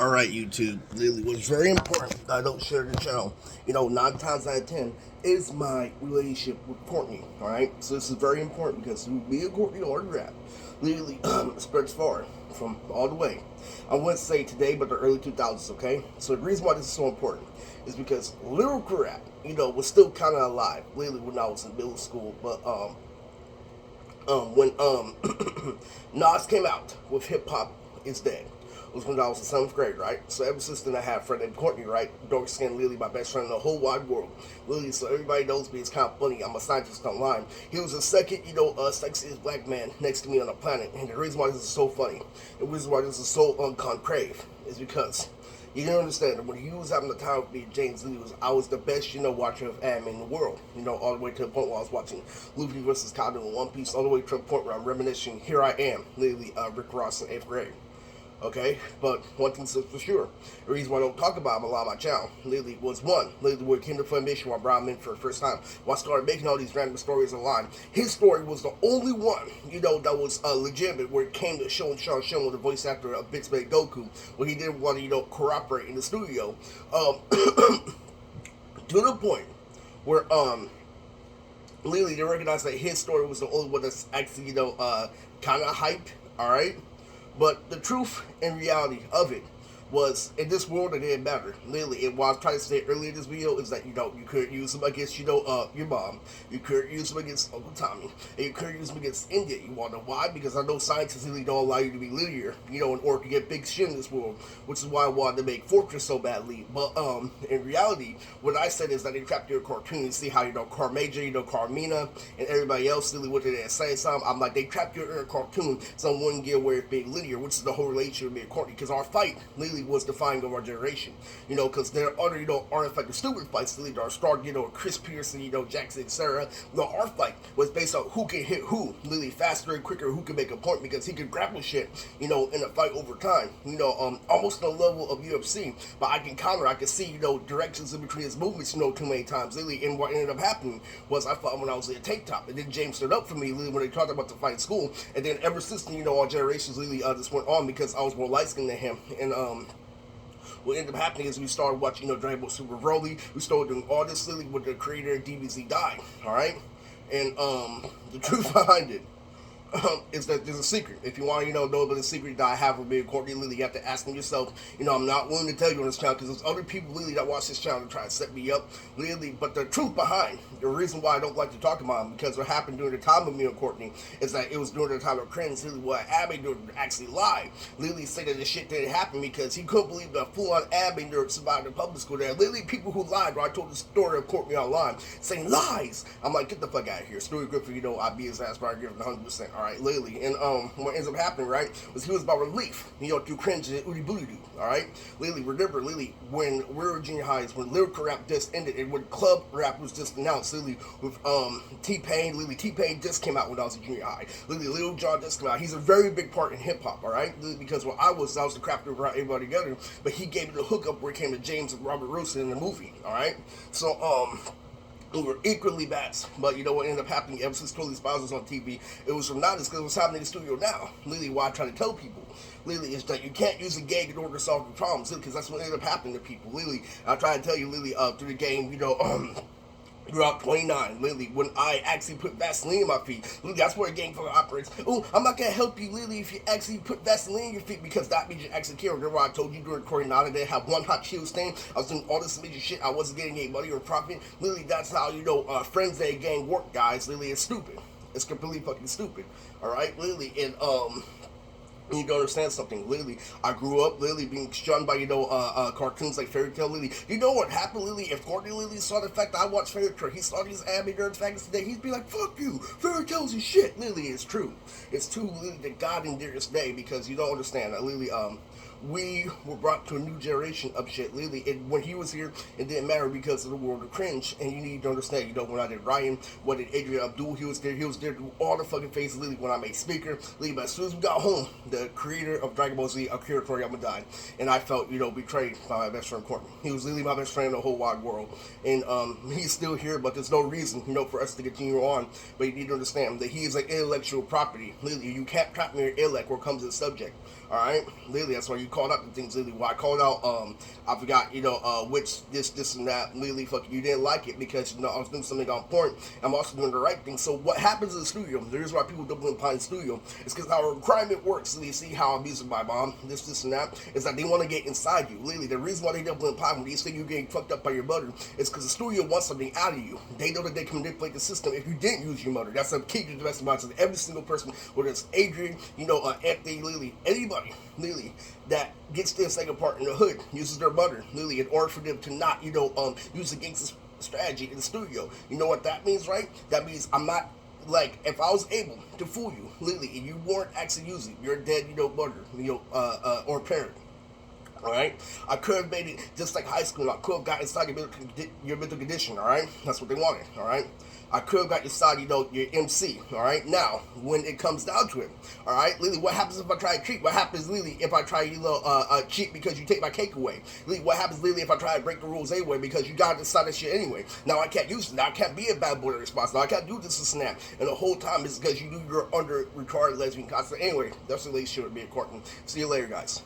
Alright, YouTube, really what's very important that I don't share the channel, 9 times out of 10, is my relationship with Courtney, alright? So this is very important because me and Courtney autograph literally spreads far from all the way. I wouldn't say today, but the early 2000s, okay? So the reason why this is so important is because lyrical rap, was still kind of alive, literally when I was in middle school, but, when Nas came out with Hip Hop Is Dead was when I was in 7th grade, right? So ever since then I had a friend named Courtney, right? Dark skinned Lily, my best friend in the whole wide world. Lily, so everybody knows me, it's kind of funny, I'm a scientist online. He was the second, sexiest black man next to me on the planet. And the reason why this is so funny, the reason why this is so concrave, is because you can understand that when he was having the time with me, James Lee I was the best, watcher of anime in the world. All the way to the point where I was watching Luffy versus Kaido in One Piece, all the way to the point where I'm reminiscing, here I am, literally Rick Ross in 8th grade. Okay, but one thing's for sure, the reason why I don't talk about him a lot on my channel, literally was one, literally when it came to Funimation, when I brought him in for the first time, when I started making all these random stories online, his story was the only one, that was legitimate, where it came to Sean with the voice actor of Bits Made Goku, when he didn't want to, cooperate in the studio, to the point where, literally they recognized that his story was the only one that's actually, kind of hyped, alright? But the truth and reality of it was, in this world, it didn't matter. Literally, and what I was trying to say earlier in this video is that, you couldn't use them against, your mom. You couldn't use them against Uncle Tommy. And you couldn't use them against India. You want to know why? Because I know scientists really don't allow you to be linear, in order to get big shit in this world. Which is why I wanted to make Fortress so badly. But, in reality, what I said is that they trapped your cartoon. You see how, Carmaja, Carmina, and everybody else really what they say something. I'm like, they trapped your inner cartoon, so I wouldn't get away with being linear, which is the whole relationship with me and Courtney. Because our fight, literally, was defining of our generation, because there are other, artifact stupid fights, that are started, Chris Pearson, Jackson, etc. Our fight was based on who can hit who, literally faster and quicker, who can make a point, because he could grapple shit, in a fight over time, almost on the level of UFC, but I can see, directions in between his movements, too many times, literally, and what ended up happening was I fought when I was in a tank top, and then James stood up for me, literally, when they talked about the fight in school, and then ever since then, our generations, literally, this went on, because I was more light-skinned than him, and, what ended up happening is we started watching, Dragon Ball Super Broly. We started doing all this literally when the creator of DBZ died, alright? And, the truth behind it, is that there's a secret. If you want to, know about the secret that I have with me and Courtney Lily, you have to ask them yourself. I'm not willing to tell you on this channel because there's other people literally that watch this channel to try to set me up, literally. But the truth behind the reason why I don't like to talk about them, because what happened during the time of me and Courtney is that it was during the time of cringe. Literally, what Abby actually lied. Literally said that the shit didn't happen because he couldn't believe that full-on Abby nerd survived in public school. There are literally people who lied. Where I told the story of Courtney online saying lies. I'm like, get the fuck out of here. Story Griffin, I beat his ass, but I give him 100%. All right, literally, and what ends up happening, right, was he was about relief, through cringe and Udi Booty Doo, alright? Literally, remember, literally, when we were junior highs, when lyrical rap just ended, and when club rap was just announced, literally, with, T-Pain, literally, T-Pain just came out when I was in junior high. Literally, Lil Jon just came out. He's a very big part in hip-hop, alright? Because when I was the crap that brought everybody together, but he gave me the hookup where it came to James and Robert Wilson in the movie, alright? So, we were equally bad, but what ended up happening ever since Totally Spies was on TV, it was from now, because what's happening in the studio now, literally why I try to tell people, literally, is that you can't use a gang in order to solve your problems, because that's what ended up happening to people, literally, I try to tell you, literally, through the game, throughout 29, literally, when I actually put Vaseline in my feet, literally, that's where a gang fucking operates. Oh, I'm not gonna help you, literally, if you actually put Vaseline in your feet, because that means you actually care. Remember I told you during recording now that they have one hot shield stain, I was doing all this major shit, I wasn't getting any money or profit, literally, that's how, friends that gang work, guys, literally, it's stupid. It's completely fucking stupid, alright, literally, and, you need to understand something. Literally, I grew up literally being shunned by cartoons like Fairy Tail. Literally, you know what happened? Literally, if Courtney literally saw the fact that I watched Fairy Tail, he saw these anime nerd facts today, he'd be like, "Fuck you, Fairy Tail's is shit." Literally, it's true. It's true. Literally, the God and dearest day, because you don't understand. Literally, we were brought to a new generation of shit. Literally, when he was here, it didn't matter because of the world of cringe. And you need to understand, when I did Ryan, what did Adrian Abdul, he was there through all the fucking phases. Literally, when I made Speaker, literally, but as soon as we got home, the creator of Dragon Ball Z, Akira Toriyama, died. And I felt, betrayed by my best friend Courtney. He was literally my best friend in the whole wide world. And he's still here, but there's no reason, for us to continue on. But you need to understand that he is like intellectual property. Literally, you can't trap me in your intellect where it comes to the subject. Alright? Lily, that's why you called out the things, Lily. Why I called out, I forgot, which this and that, Lily, fucking, you didn't like it because, I was doing something on point. I'm also doing the right thing. So what happens in the studio, the reason why people don't apply in the studio, is because our requirement works. Lily, see how I'm using my mom, this and that, is that they want to get inside you. Lily, the reason why they don't apply when they say you're getting fucked up by your mother is because the studio wants something out of you. They know that they can manipulate the system if you didn't use your mother. That's a key to the best of minds of every single person, whether it's Adrian, Anthony, Lily, anybody, Lily, that gets their second part in the hood, uses their mother, Lily, in order for them to not, use a gangster strategy in the studio. You know what that means, right? That means I'm not, like, if I was able to fool you, Lily, and you weren't actually using your dead, mother, or parent, alright? I could have made it just like high school. I could have got inside your mental condition, alright? That's what they wanted, alright? I could have got inside, your MC, alright? Now, when it comes down to it, alright? Lily, what happens if I try to cheat? What happens, Lily, if I try to, cheat because you take my cake away? Lily, what happens, Lily, if I try to break the rules anyway because you got to decide that shit anyway? Now I can't use it. Now I can't be a bad boy response. Now I can't do this and that. And the whole time it's because you do your under retarded lesbian concept. Anyway, that's the relationship with me and Courtney. See you later, guys.